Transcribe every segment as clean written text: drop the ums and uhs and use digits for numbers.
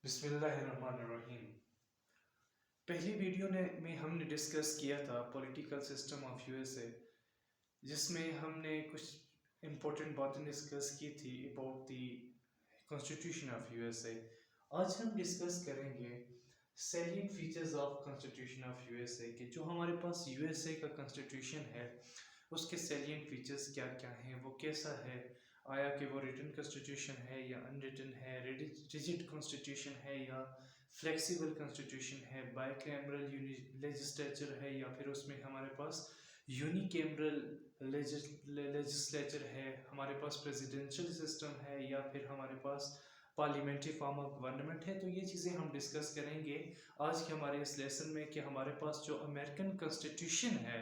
बिस्मिल्लाहिर्रहमानिर्रहीम। पहली वीडियो में हमने डिस्कस किया था पॉलिटिकल सिस्टम ऑफ यूएसए, जिसमें हमने कुछ इम्पोर्टेंट बातें डिस्कस की थी about the constitution of USA. आज हम डिस्कस करेंगे salient features of constitution of USA कि जो हमारे पास यूएसए का कॉन्स्टिट्यूशन है उसके सैलिएंट फीचर्स क्या क्या हैं, वो कैसा है, आया कि वो रिटन कॉन्स्टिट्यूशन है या अनरिटन है, रिजिड कॉन्स्टिट्यूशन है या फ्लेक्सिबल कॉन्स्टिट्यूशन है, बाइकैमरल लेजिस्लेचर है या फिर उसमें हमारे पास यूनिकैमरल लेजिस्लेचर है, हमारे पास प्रेसिडेंशियल सिस्टम है या फिर हमारे पास पार्लियामेंट्री फॉर्म ऑफ गवर्नमेंट है। तो ये चीज़ें हम डिस्कस करेंगे आज के हमारे इस लेसन में कि हमारे पास जो अमेरिकन कॉन्स्टिट्यूशन है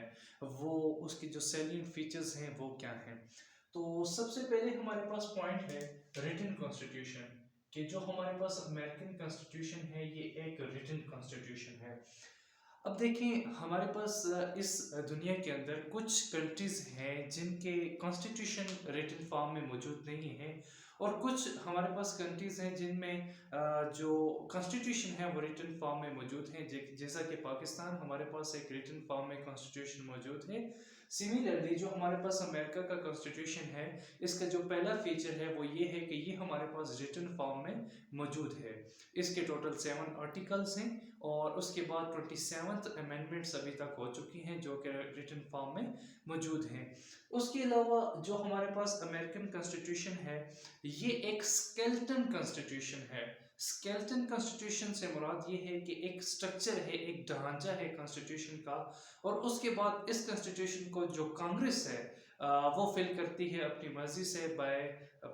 वो उसके जो सैलिएंट फीचर्स हैं वो क्या हैं। तो सबसे पहले हमारे पास पॉइंट है रिटन कॉन्स्टिट्यूशन, कि जो हमारे पास अमेरिकन कॉन्स्टिट्यूशन है ये एक रिटन कॉन्स्टिट्यूशन है। अब देखें हमारे पास इस दुनिया के अंदर कुछ कंट्रीज हैं जिनके कॉन्स्टिट्यूशन रिटन फॉर्म में मौजूद नहीं है और कुछ हमारे पास कंट्रीज हैं जिनमें जो कॉन्स्टिट्यूशन है वो रिटन फॉर्म में मौजूद है, जैसा कि पाकिस्तान हमारे पास एक रिटन फॉर्म में कॉन्स्टिट्यूशन मौजूद है। सिमिलरली जो हमारे पास अमेरिका का कॉन्स्टिट्यूशन है इसका जो पहला फीचर है वो ये है कि ये हमारे पास रिटन फॉर्म में मौजूद है। इसके टोटल 7 आर्टिकल्स हैं और उसके बाद 27th अमेंडमेंट्स अभी तक हो चुकी हैं जो कि रिटन फॉर्म में मौजूद हैं। उसके अलावा जो हमारे पास अमेरिकन कॉन्स्टिट्यूशन है ये एक स्केलेटन कॉन्स्टिट्यूशन है। स्केलेटन कॉन्स्टिट्यूशन से मुराद ये है कि एक स्ट्रक्चर है, एक ढांचा है कॉन्स्टिट्यूशन का, और उसके बाद इस कॉन्स्टिट्यूशन को जो कांग्रेस है वो फिल करती है अपनी मर्जी से by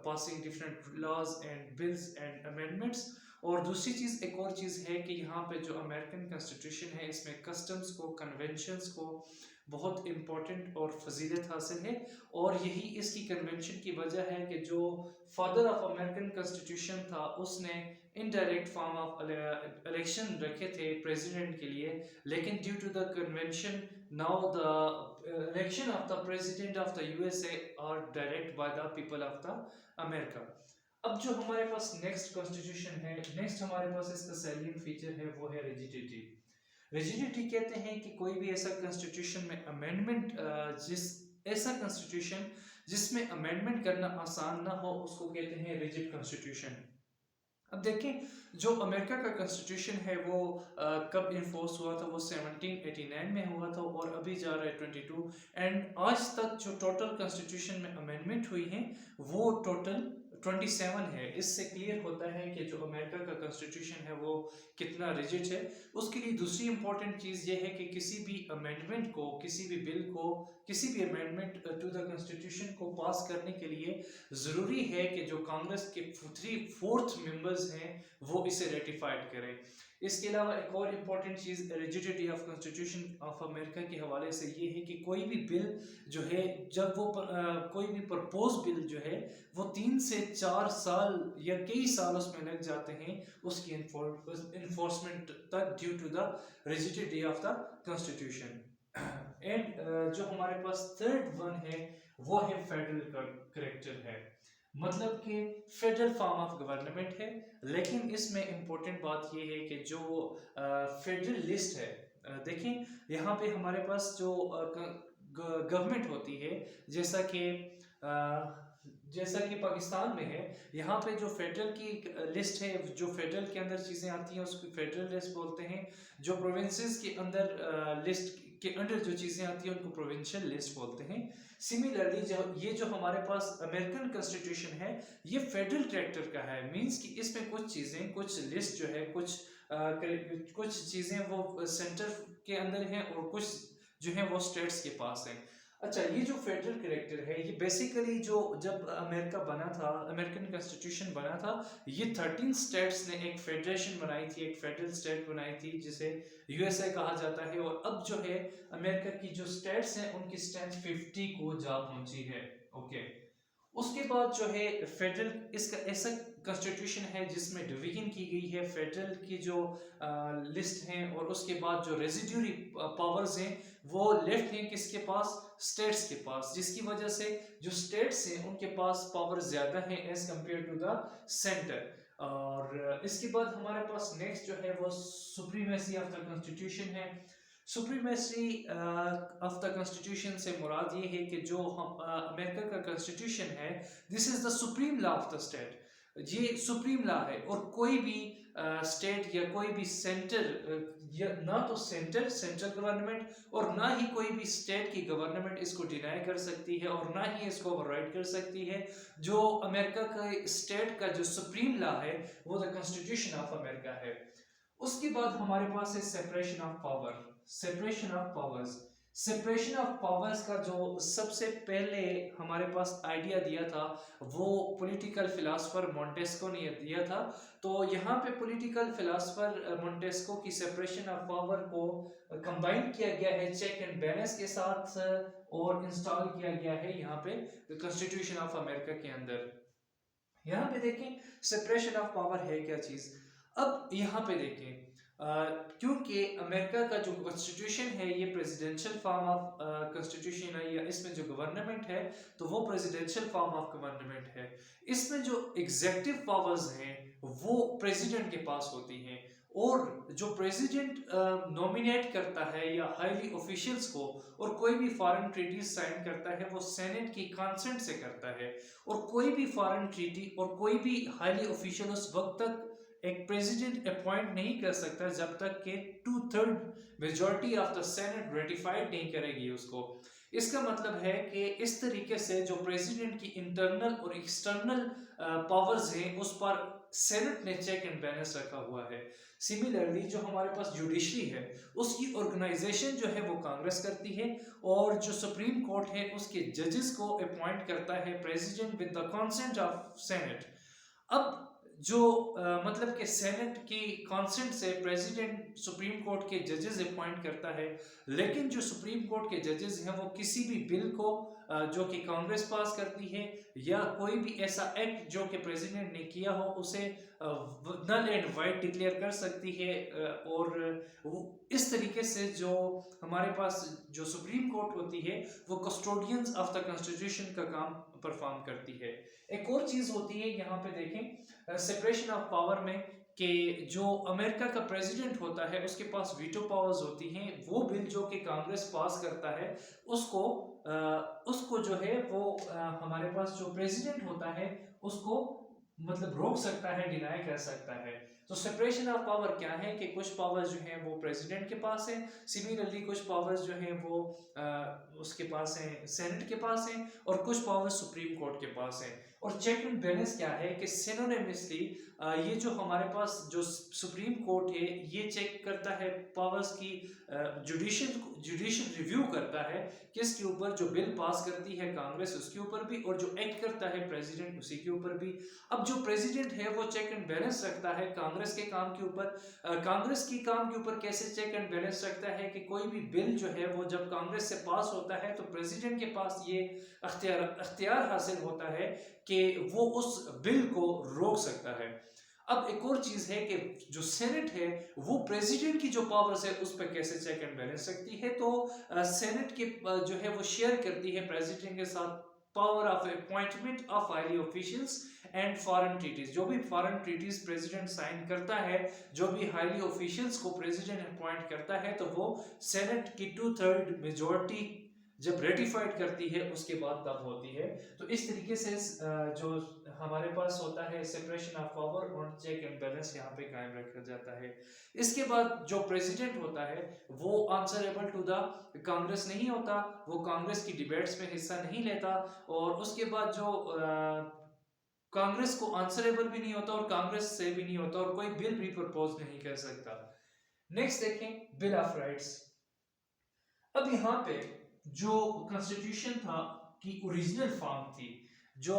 passing different laws and bills and amendments. और दूसरी चीज़, एक और चीज़ है कि यहाँ पे जो अमेरिकन कॉन्स्टिट्यूशन है इसमें कस्टम्स को, कन्वेंशंस को बहुत इम्पोर्टेंट और फजीलत हासिल है। और यही इसकी कन्वेंशन की वजह है कि जो फादर ऑफ अमेरिकन कॉन्स्टिट्यूशन था उसने इनडायरेक्ट फॉर्म ऑफ इलेक्शन रखे थे प्रेसिडेंट के लिए, लेकिन due to the convention now the election of the president of the USA are direct by the people of the America. अब जो हमारे पास नेक्स्ट कॉन्स्टिट्यूशन है, नेक्स्ट हमारे पास इसका सैलिएंट फीचर है वो है रिजिडिटी। रिजिडिटी कहते हैं कि कोई भी ऐसा कॉन्स्टिट्यूशन में अमेंडमेंट ऐसा कॉन्स्टिट्यूशन जिसमें अमेंडमेंट करना आसान ना हो उसको कहते हैं रिजिड कॉन्स्टिट्यूशन। अब देखें जो अमेरिका का कॉन्स्टिट्यूशन है वो कब इन्फोर्स हुआ था, वो 1789 में हुआ था और अभी जा रहा है 22, एंड आज तक जो टोटल कॉन्स्टिट्यूशन में अमेंडमेंट हुई हैं वो टोटल 27 है। इससे क्लियर होता है कि जो अमेरिका का कॉन्स्टिट्यूशन है वो कितना रिजिड है। उसके लिए दूसरी इंपॉर्टेंट चीज़ ये है कि किसी भी अमेंडमेंट को, किसी भी बिल को, किसी भी अमेंडमेंट टू द कॉन्स्टिट्यूशन को पास करने के लिए ज़रूरी है कि जो कांग्रेस के 3/4 मेंबर्स हैं वो इसे रेटिफाइड करें। इसके अलावा एक और important cheese rigidity of constitution of America के हवाले से ये है कि कोई भी बिल जो है, जब वो कोई भी प्रपोज बिल जो है वो 3 से 4 साल या कई साल उसमें लग जाते हैं उसकी इन्फोर्समेंट तक, due to the rigidity of the constitution. And जो हमारे पास थर्ड वन है वो है फेडरल करेक्टर है, मतलब कि फेडरल फॉर्म ऑफ गवर्नमेंट है। लेकिन इसमें इंपॉर्टेंट बात यह है कि जो फेडरल लिस्ट है, देखें यहाँ पे हमारे पास जो गवर्नमेंट होती है, जैसा कि पाकिस्तान में है, यहाँ पे जो फेडरल की लिस्ट है, जो फेडरल के अंदर चीज़ें आती हैं उसको फेडरल लिस्ट बोलते हैं। जो प्रोविंसेस के अंदर लिस्ट के अंदर जो चीज़ें आती हैं उनको प्रोविंशियल लिस्ट बोलते हैं। सिमिलरली जो हमारे पास अमेरिकन कॉन्स्टिट्यूशन है ये फेडरल कैरेक्टर का है, मींस कि इसमें कुछ चीज़ें, कुछ लिस्ट जो है, कुछ चीज़ें वो सेंटर के अंदर हैं और कुछ जो है वो स्टेट्स के पास हैं। अच्छा, ये जो फेडरल कैरेक्टर है ये बेसिकली जो जब अमेरिका बना था, अमेरिकन कॉन्स्टिट्यूशन बना था, ये 13 स्टेट्स ने एक फेडरेशन बनाई थी, एक फेडरल स्टेट बनाई थी जिसे यूएसए कहा जाता है। और अब जो है अमेरिका की जो स्टेट्स हैं उनकी स्ट्रेंथ 50 को जा पहुंची है। ओके, उसके बाद जो है फेडरल, इसका ऐसा कॉन्स्टिट्यूशन है जिसमें डिवीजन की गई है फेडरल की जो लिस्ट हैं, और उसके बाद जो रेजिड्यूरी पावर्स हैं वो लेफ्ट हैं किसके पास, स्टेट्स के पास, जिसकी वजह से जो स्टेट्स हैं उनके पास पावर ज्यादा है as compare to the centre. और इसके बाद हमारे पास नेक्स्ट जो है वो सुप्रीमेसी ऑफ द कॉन्स्टिट्यूशन है। सुप्रीमेसी ऑफ द कॉन्स्टिट्यूशन से मुराद ये है कि जो हम अमेरिका का कॉन्स्टिट्यूशन है, this is the supreme law of the state. ये सुप्रीम लॉ है और कोई भी स्टेट या कोई भी सेंटर या ना तो सेंट्रल गवर्नमेंट और ना ही कोई भी स्टेट की गवर्नमेंट इसको डिनाई कर सकती है और ना ही इसको ओवरराइड कर सकती है। जो अमेरिका का स्टेट का जो सुप्रीम लॉ है वो द कॉन्स्टिट्यूशन ऑफ अमेरिका है। उसके बाद हमारे पास है separation of power, separation of powers. Separation of powers का जो सबसे पहले हमारे पास आइडिया दिया था वो पॉलिटिकल फिलासफर मॉन्टेस्को ने दिया था। तो यहाँ पे पॉलिटिकल फिलासफर मॉन्टेस्को की सेपरेशन ऑफ पावर को कंबाइन किया गया है चेक एंड बैलेंस के साथ और इंस्टॉल किया गया है यहाँ पे कॉन्स्टिट्यूशन ऑफ अमेरिका के अंदर। यहाँ पे देखें सेपरेशन ऑफ पावर है क्या चीज। अब यहाँ पे देखें क्योंकि अमेरिका का जो कॉन्स्टिट्यूशन है ये प्रेसिडेंशियल फॉर्म ऑफ कॉन्स्टिट्यूशन है या इसमें जो गवर्नमेंट है तो वो प्रेसिडेंशियल फॉर्म ऑफ गवर्नमेंट है। इसमें जो एग्जेक्टिव पावर्स हैं वो प्रेसिडेंट के पास होती हैं और जो प्रेसिडेंट नॉमिनेट करता है या हाईली ऑफिशियल्स को और कोई भी फॉरेन ट्रीटी साइन करता है वो सेनेट की कंसेंट से करता है। और कोई भी फॉरेन ट्रीटी और कोई भी हाईली ऑफिशियल उस वक्त तक एक प्रेसिडेंट अपॉइंट नहीं कर सकता जब तक कि 2/3 majority of the senate ratified नहीं करेगी उसको। इसका मतलब है कि इस तरीके से जो प्रेसिडेंट की इंटरनल और एक्सटर्नल पावर्स हैं उस पर सेनेट ने चेक एंड बैलेंस रखा हुआ है। सिमिलरली जो हमारे पास जुडिशरी है उसकी ऑर्गेनाइजेशन जो है वो कांग्रेस करती है और जो सुप्रीम कोर्ट है उसके जजेस को अपॉइंट करता है president with the consent of senate. अब जो मतलब कि सेनेट की कंसेंट से प्रेसिडेंट सुप्रीम कोर्ट के जजेस अपॉइंट करता है, लेकिन जो सुप्रीम कोर्ट के जजेस हैं वो किसी भी बिल को जो कि कांग्रेस पास करती है या कोई भी ऐसा एक्ट जो कि प्रेसिडेंट ने किया हो उसे नल एंड वाइड डिक्लेयर कर सकती है। और वो इस तरीके से जो हमारे पास जो सुप्रीम कोर्ट होती है वो कस्टोडियंस ऑफ द कॉन्स्टिट्यूशन का काम परफॉर्म करती है। एक और चीज होती है यहाँ पे देखें सेपरेशन ऑफ पावर में कि जो अमेरिका का प्रेसिडेंट होता है उसके पास वीटो पावर्स होती हैं। वो बिल जो कि कांग्रेस पास करता है उसको जो है वो हमारे पास जो प्रेसिडेंट होता है उसको मतलब रोक सकता है, डिनाई कर सकता है। तो सेपरेशन ऑफ पावर क्या है कि कुछ पावर्स जो हैं वो प्रेसिडेंट के पास है, सिमिलरली कुछ पावर्स जो हैं वो उसके पास हैं, सेनेट के पास हैं और कुछ पावर्स सुप्रीम कोर्ट के पास हैं। और चेक एंड बैलेंस क्या है कि सिनोनिमसली ये जो हमारे पास जो सुप्रीम कोर्ट है ये चेक करता है पावर्स की, जुडिशियल रिव्यू करता है किसके ऊपर, जो बिल पास करती है कांग्रेस उसके ऊपर भी और जो एक्ट करता है प्रेसिडेंट उसी के ऊपर भी। अब जो प्रेसिडेंट है वो चेक एंड बैलेंस रखता है कांग्रेस के काम के ऊपर। कांग्रेस की काम के ऊपर कैसे चेक एंड बैलेंस रखता है कि कोई भी बिल जो है वो जब कांग्रेस से पास होता है तो प्रेसिडेंट के पास ये अख्तियार हासिल होता है कि वो उस बिल को रोक सकता है। अब एक और चीज है कि जो सेनेट है वो प्रेसिडेंट की जो पावर्स है उस पर कैसे चेक एंड बैलेंस रखती है। तो सेनेट के जो है वो शेयर करती है प्रेसिडेंट के साथ power of appointment of highly officials and foreign treaties. जो भी फॉरेन ट्रीटीज प्रेसिडेंट साइन करता है, जो भी हाईली ऑफिशियल्स को प्रेसिडेंट अपॉइंट करता है तो वो सेनेट की 2/3 मेजॉरिटी जब रेटिफाइड करती है उसके बाद तब होती है। तो इस तरीके से जो हमारे पास होता है सेपरेशन ऑफ पावर और चेक एंड बैलेंस यहाँ पे कायम रखा जाता है। इसके बाद जो प्रेसिडेंट होता है वो आंसरेबल टू द कांग्रेस नहीं होता, वो कांग्रेस की डिबेट्स में हिस्सा नहीं लेता और उसके बाद जो कांग्रेस को आंसरेबल भी नहीं होता और कांग्रेस से भी नहीं होता और कोई बिल भी प्रपोज नहीं कर सकता। नेक्स्ट देखें बिल ऑफ राइट्स। अब यहाँ पे जो कॉन्स्टिट्यूशन था की ओरिजिनल फॉर्म थी, जो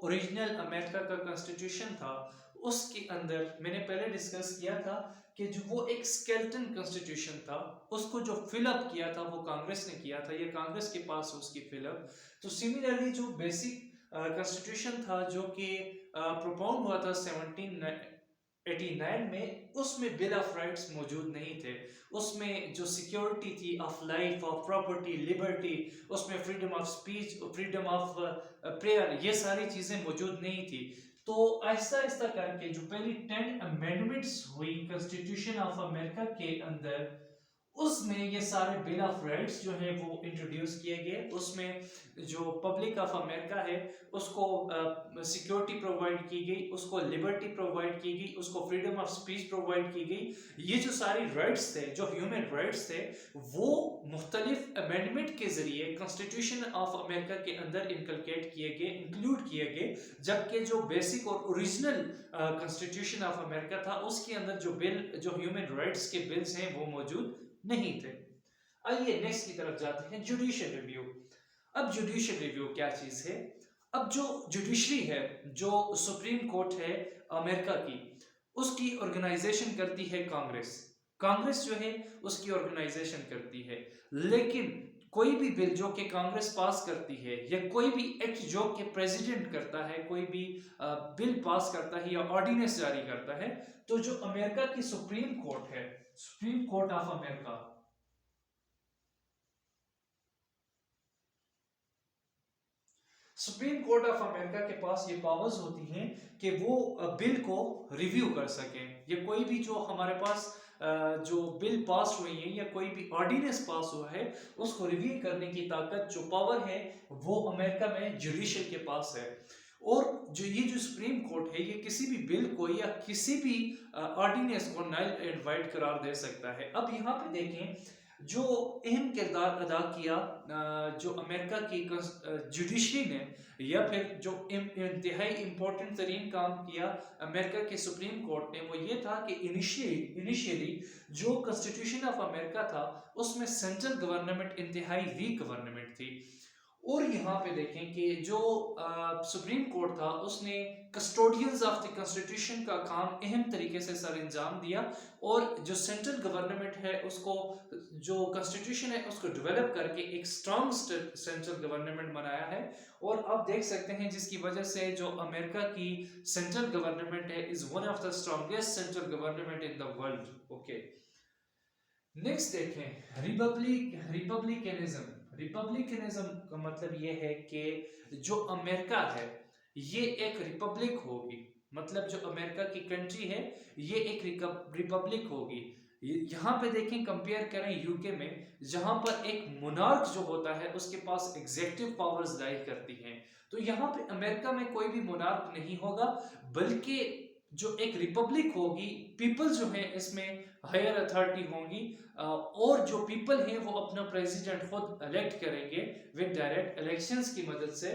ओरिजिनल अमेरिका का कॉन्स्टिट्यूशन था उसके अंदर मैंने पहले डिस्कस किया था कि जो वो एक स्केलेटन कॉन्स्टिट्यूशन था उसको जो फिलअप किया था वो कांग्रेस ने किया था, ये कांग्रेस के पास उसकी फिलअप। तो सिमिलरली जो बेसिक कॉन्स्टिट्यूशन था जो कि प्रोपाउंड हुआ था 1789 में, उसमें बिल ऑफ राइट्स मौजूद नहीं थे। उसमें जो सिक्योरिटी थी of life, of property, liberty, उसमें freedom of speech, freedom of prayer, ये सारी चीज़ें मौजूद नहीं थी। तो ऐसा ऐसा करके जो पहली 10 अमेंडमेंट्स हुई कॉन्स्टिट्यूशन ऑफ अमेरिका के अंदर, उसमें ये सारे बिल ऑफ राइट्स जो है वो इंट्रोड्यूस किए गए। उसमें जो पब्लिक ऑफ अमेरिका है उसको सिक्योरिटी प्रोवाइड की गई, उसको लिबर्टी प्रोवाइड की गई, उसको फ्रीडम ऑफ स्पीच प्रोवाइड की गई। ये जो सारी राइट्स थे, जो ह्यूमन राइट्स थे, वो मुख्तलिफ अमेंडमेंट के जरिए कॉन्स्टिट्यूशन ऑफ अमेरिका के अंदर इनकलकेट किए गए, इंक्लूड किए गए। जबकि जो बेसिक और ओरिजिनल कॉन्स्टिट्यूशन ऑफ अमेरिका था उसके अंदर जो बिल, जो ह्यूमन राइट्स के बिल्स हैं वो मौजूद नहीं थे। आइए नेक्स्ट की तरफ जाते हैं, जुडिशियल रिव्यू। अब जुडिशियल रिव्यू क्या चीज है? अब जो जुडिशरी है, जो सुप्रीम कोर्ट है अमेरिका की, उसकी ऑर्गेनाइजेशन करती है कांग्रेस। कांग्रेस जो है उसकी ऑर्गेनाइजेशन करती है। लेकिन कोई भी बिल जो कि कांग्रेस पास करती है, या कोई भी एक्ट जो कि प्रेसिडेंट करता है, कोई भी बिल पास करता है या ऑर्डिनेंस जारी करता है, तो जो अमेरिका की सुप्रीम कोर्ट है, supreme court of America, supreme court of America के पास ये पावर्स होती हैं कि वो बिल को रिव्यू कर सकें, या कोई भी जो हमारे पास जो बिल पास हुई है या कोई भी ऑर्डिनेंस पास हुआ है उसको रिव्यू करने की ताकत, जो पावर है, वो अमेरिका में जुडिशियल के पास है। और जो ये जो सुप्रीम कोर्ट है, ये किसी भी बिल को या किसी भी ऑर्डिनेंस को नल एंड वाइड करार दे सकता है। अब यहाँ पे देखें, जो अहम किरदार अदा किया जो अमेरिका की जुडिशरी ने, या फिर जो इंतहाई इंपॉर्टेंट तरीन काम किया अमेरिका के सुप्रीम कोर्ट ने, वो ये था कि इनिशियली जो कॉन्स्टिट्यूशन ऑफ अमेरिका था उसमें सेंट्रल गवर्नमेंट इंतहाई वीक गवर्नमेंट थी। और यहाँ पे देखें कि जो सुप्रीम कोर्ट था उसने कस्टोडियंस ऑफ द कॉन्स्टिट्यूशन का काम अहम तरीके से सर अंजाम दिया, और जो सेंट्रल गवर्नमेंट है उसको, जो कॉन्स्टिट्यूशन है उसको डेवलप करके एक स्ट्रॉन्ग सेंट्रल गवर्नमेंट बनाया है। और आप देख सकते हैं जिसकी वजह से जो अमेरिका की सेंट्रल गवर्नमेंट है is one of the strongest central government in the world. Okay, next देखें, रिपब्लिकनिज्म। रिपब्लिकनिज्म का मतलब ये है कि जो अमेरिका है ये एक रिपब्लिक होगी, मतलब जो अमेरिका की कंट्री है ये एक रिपब्लिक होगी। यहाँ पे देखें, कंपेयर करें यूके में, जहां पर एक मोनार्क जो होता है उसके पास एग्जेक्टिव पावर्स लाई करती हैं, तो यहाँ पे अमेरिका में कोई भी मोनार्क नहीं होगा, बल्कि जो एक रिपब्लिक होगी, पीपल जो है इसमें हायर अथॉरिटी होंगी, और जो पीपल हैं वो अपना प्रेसिडेंट खुद इलेक्ट करेंगे विद डायरेक्ट इलेक्शंस की मदद से।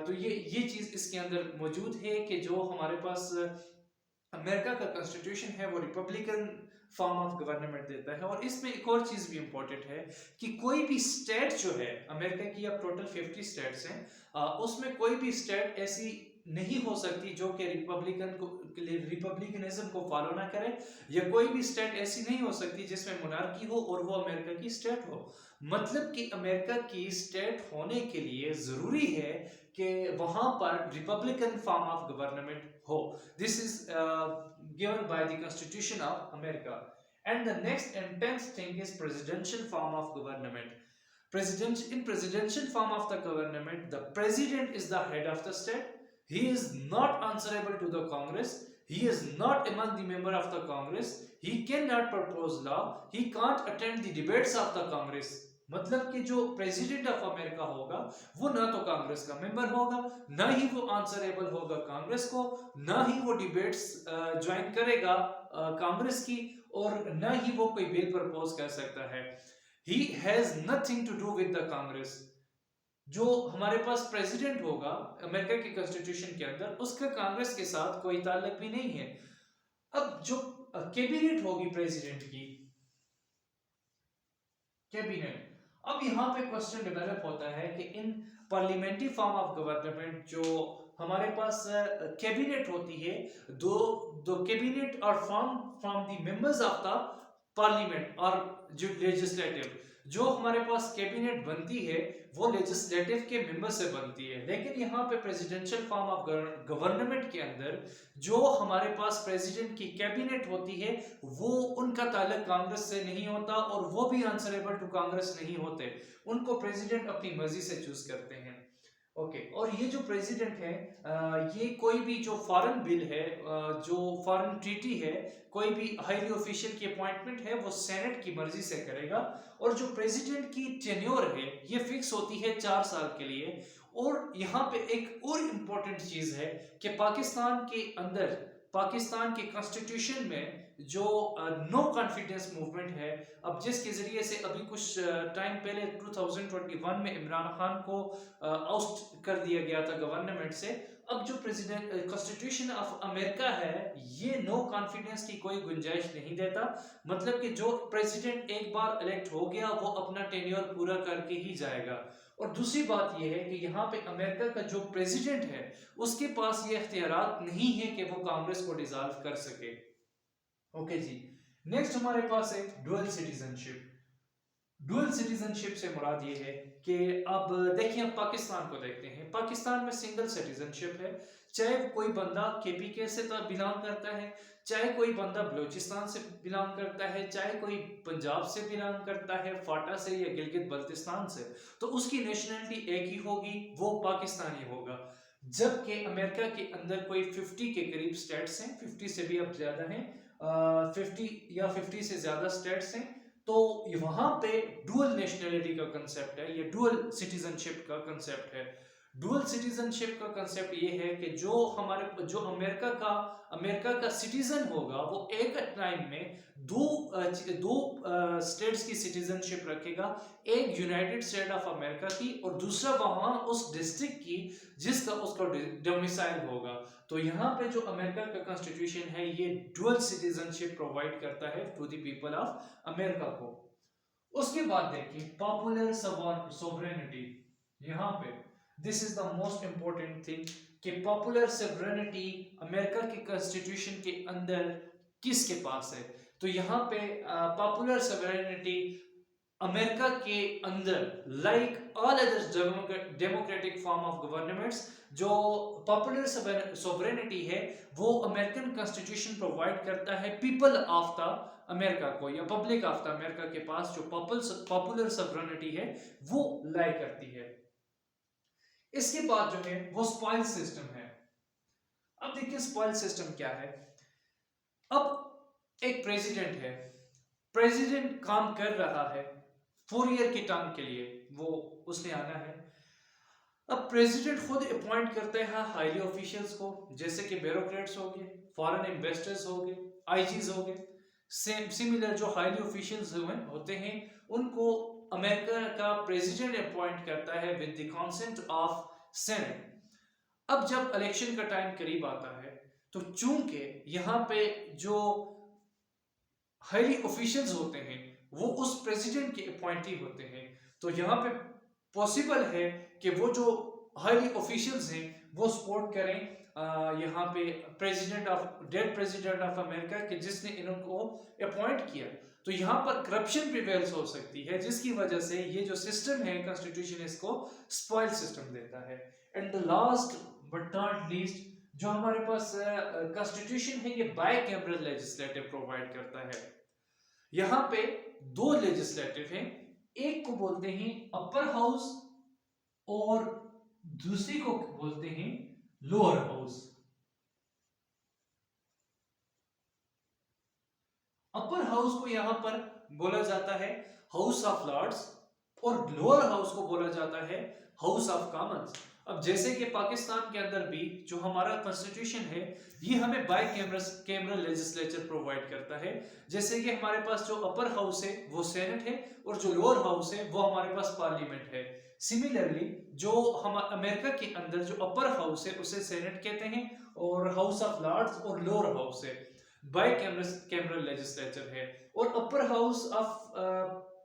तो ये चीज इसके अंदर मौजूद है कि जो हमारे पास अमेरिका का कॉन्स्टिट्यूशन है वो रिपब्लिकन फॉर्म ऑफ गवर्नमेंट देता है। और इसमें एक और चीज भी इंपॉर्टेंट है कि कोई भी स्टेट जो है अमेरिका की, अब टोटल 50 स्टेट्स हैं, उसमें कोई भी स्टेट ऐसी नहीं हो सकती जो कि रिपब्लिकनिज्म को फॉलो ना करे, या कोई भी स्टेट ऐसी नहीं हो सकती जिसमें मोनार्की हो और वो अमेरिका की स्टेट हो। मतलब कि अमेरिका की स्टेट होने के लिए जरूरी है कि वहां पर रिपब्लिकन फॉर्म ऑफ गवर्नमेंट हो। This is given by the Constitution of America. And the next and 10th thing is presidential form of government. In presidential form of the government, the president is the head of the state. He is not answerable to the Congress. He is not among the member of the Congress. He cannot propose law. He can't attend the debates of the Congress. मतलब कि जो president of America होगा वो ना तो कांग्रेस का member होगा, ना ही वो आंसरेबल होगा कांग्रेस को, ना ही वो डिबेट्स ज्वाइन करेगा कांग्रेस की, और ना ही वो कोई बिल प्रपोज कर सकता है। He has nothing to do with the Congress. जो हमारे पास प्रेसिडेंट होगा अमेरिका के कॉन्स्टिट्यूशन के अंदर, उसका कांग्रेस के साथ कोई ताल्लुक भी नहीं है। अब जो कैबिनेट होगी प्रेसिडेंट की, कैबिनेट, अब यहाँ पे क्वेश्चन डेवलप होता है कि इन पार्लियामेंट्री फॉर्म ऑफ गवर्नमेंट जो हमारे पास कैबिनेट होती है, दो कैबिनेट और form from the members of the parliament और जो लेजिस्लेटिव, जो हमारे पास कैबिनेट बनती है वो लेजिस्लेटिव के मेंबर से बनती है। लेकिन यहाँ पे प्रेसिडेंशियल फॉर्म ऑफ गवर्नमेंट के अंदर जो हमारे पास प्रेसिडेंट की कैबिनेट होती है वो उनका ताल्लुक कांग्रेस से नहीं होता, और वो भी आंसरेबल टू कांग्रेस नहीं होते, उनको प्रेसिडेंट अपनी मर्जी से चूज करते हैं। ओके और ये जो प्रेसिडेंट है ये कोई भी जो फॉरेन बिल है जो फॉरेन ट्रीटी है कोई भी हाईली ऑफिशियल की अपॉइंटमेंट है वो सेनेट की मर्जी से करेगा और जो प्रेसिडेंट की टेन्योर है ये फिक्स होती है 4 साल के लिए। और यहाँ पे एक और इम्पोर्टेंट चीज है कि पाकिस्तान के कॉन्स्टिट्यूशन में जो नो कॉन्फिडेंस मूवमेंट है अब जिसके जरिए से अभी कुछ टाइम पहले 2021 में इमरान खान को आउस्ट कर दिया गया था गवर्नमेंट से। अब जो प्रेसिडेंट कॉन्स्टिट्यूशन ऑफ अमेरिका है ये नो कॉन्फिडेंस की कोई गुंजाइश नहीं देता। मतलब कि जो प्रेसिडेंट एक बार इलेक्ट हो गया वो अपना टेन्योर पूरा करके ही जाएगा। और दूसरी बात यह है कि यहाँ पे अमेरिका का जो प्रेसिडेंट है उसके पास ये इख्तियारात नहीं है कि वो कांग्रेस को डिसॉल्व कर सके। ओके जी, नेक्स्ट हमारे पास है डुअल सिटीजनशिप। डुअल सिटीजनशिप से मुराद ये है कि अब देखिए हम पाकिस्तान को देखते हैं। पाकिस्तान में सिंगल सिटीजनशिप है, चाहे कोई बंदा केपीके से बिलोंग करता है, चाहे कोई बंदा बलूचिस्तान से बिलोंग करता है, चाहे कोई पंजाब से बिलोंग करता है, फाटा से या गिलगित बल्तिस्तान से, तो उसकी नेशनलिटी एक ही होगी, वो पाकिस्तानी होगा। जबकि अमेरिका के अंदर कोई 50 के करीब स्टेट्स हैं, 50 से भी अब ज्यादा हैं, 50 या 50 से ज्यादा स्टेट्स हैं। तो वहां पे डुअल नेशनलिटी का कंसेप्ट है, ये डुअल सिटीजनशिप का कंसेप्ट है। डुअल सिटीजनशिप का कंसेप्ट ये है कि जो अमेरिका का सिटीजन होगा वो एक टाइम में दो स्टेट्स की सिटीजनशिप रखेगा, एक यूनाइटेड स्टेट ऑफ अमेरिका की और दूसरा वहां उस डिस्ट्रिक्ट की जिसका उसका डोमिसाइल होगा। तो यहाँ पे जो अमेरिका का कॉन्स्टिट्यूशन है ये डुअल सिटीजनशिप प्रोवाइड करता है to the people of America को। उसके बाद देखिए पॉपुलर सोवरेनिटी। यहाँ पे this is the most important thing कि पॉपुलर सोवरेनिटी अमेरिका के कॉन्स्टिट्यूशन के अंदर किसके पास है। तो यहाँ पे पॉपुलर सोवरेनिटी अमेरिका के अंदर like all other democratic form of governments जो पॉपुलर सोवरेनिटी है वो अमेरिकन कॉन्स्टिट्यूशन प्रोवाइड करता है पीपल ऑफ द अमेरिका को या पब्लिक ऑफ द अमेरिका के पास जो पॉपुलर सोवरेनिटी है वो लाई करती है। इसके बाद जो है वो स्पॉइल सिस्टम है। अब देखिए स्पॉइल सिस्टम क्या है। अब एक प्रेसिडेंट है, प्रेसिडेंट काम कर रहा है 4 ईयर की टर्म के लिए, वो उसने आना है। अब प्रेसिडेंट खुद अपॉइंट करते हैं हाईली ऑफिशियल्स को, जैसे कि ब्यूरोक्रेट्स हो गए, फॉरेन इन्वेस्टर्स हो गए, आईजीज हो गए। सिमिलर जो हाईली ऑफिशियल्स होते हैं उनको अमेरिका का प्रेसिडेंट अपॉइंट करता है with the consent of senate. अब जब इलेक्शन का टाइम करीब आता है तो चूंकि यहाँ पे जो हाईली ऑफिशियल्स होते हैं वो उस प्रेसिडेंट के अपॉइंटी होते हैं, तो यहाँ पे पॉसिबल है कि वो जो हाईली ऑफिशियल्स हैं वो सपोर्ट करें यहाँ पे डेड प्रेसिडेंट ऑफ अमेरिका के जिसने इनको अपॉइंट किया। तो यहाँ पर करप्शन प्रिवेल्स हो सकती है जिसकी वजह से ये जो सिस्टम है कॉन्स्टिट्यूशन इसको स्पॉइल सिस्टम देता है। And the last but not least जो हमारे पास कॉन्स्टिट्यूशन है ये बाइकैमरल लेजिस्लेटिव प्रोवाइड करता है। यहाँ पे 2 लेजिस्लेटिव हैं, एक को बोलते हैं अपर हाउस और दूसरी को बोलते हैं लोअर हाउस। अपर हाउस को यहां पर बोला जाता है हाउस ऑफ लॉर्ड्स और लोअर हाउस को बोला जाता है हाउस ऑफ कॉमन्स। अब जैसे कि पाकिस्तान के अंदर भी जो हमारा कॉन्स्टिट्यूशन है ये हमें बाइकैमरल लेजिस्लेचर प्रोवाइड करता है। जैसे कि हमारे पास जो अपर हाउस है वो सेनेट है और जो लोअर हाउस है वो हमारे पास पार्लियामेंट है। सिमिलरली जो हम अमेरिका के अंदर जो अपर हाउस है उसे सेनेट कहते हैं और हाउस ऑफ लॉर्ड्स और लोअर हाउस है बाइकैमरल लेजिस्लेचर है। और upper house of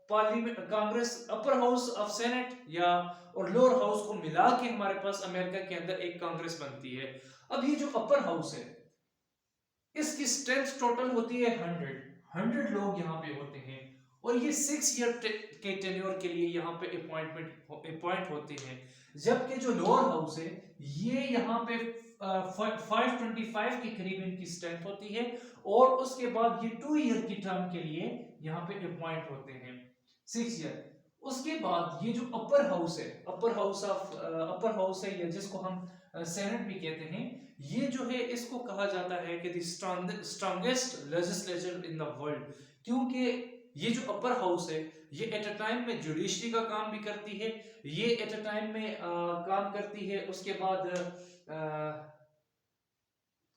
parliament Congress, upper house of senate या और लोअर हाउस को मिला के हमारे पास अमेरिका के अंदर एक कांग्रेस बनती है। अब ये जो अपर हाउस है इसकी स्ट्रेंथ टोटल होती है 100 लोग यहाँ पे होते हैं और ये 6 ईयर के टेन्योर के लिए यहाँ पे अपॉइंट होते हैं। जबकि जो लोअर हाउस है ये यहाँ पे 525 के करीब इनकी स्ट्रेंथ होती है और उसके बाद ये 2 ईयर की टर्म के लिए यहाँ पे अपॉइंट होते हैं 6 ईयर। उसके बाद ये जो अपर हाउस है, अपर हाउस है, या जिसको हम सेनेट भी कहते हैं, ये जो है इसको कहा जाता है कि the strongest legislature in the world, क्योंकि ये जो अपर हाउस है ये एट अ टाइम में जुडिशरी का काम भी करती है, ये एट अ टाइम में काम करती है, उसके बाद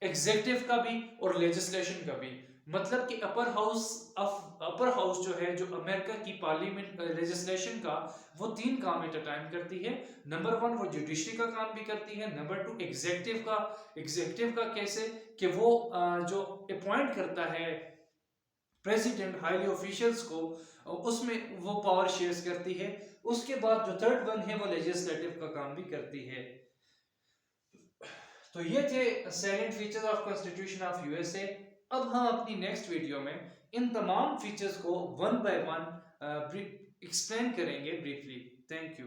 एग्जेक्टिव का भी और लेजिस्लेशन का भी। मतलब कि अपर हाउस जो है, जो अमेरिका की पार्लियामेंट लेजिस्लेशन का, वो तीन काम एट अ टाइम करती है। नंबर वन, वो जुडिशरी का काम भी करती है। नंबर टू, एग्जेक्टिव का कैसे कि वो जो अपॉइंट करता है प्रेसिडेंट हाईली ऑफिशियल्स को, उसमें वो पावर शेयर्स करती है। उसके बाद जो थर्ड वन है वो लेजिस्लेटिव का काम भी करती है। तो ये थे salient features of constitution of USA. अब हम अपनी नेक्स्ट वीडियो में इन तमाम फीचर्स को वन बाय वन एक्सप्लेन करेंगे ब्रीफली। Thank you.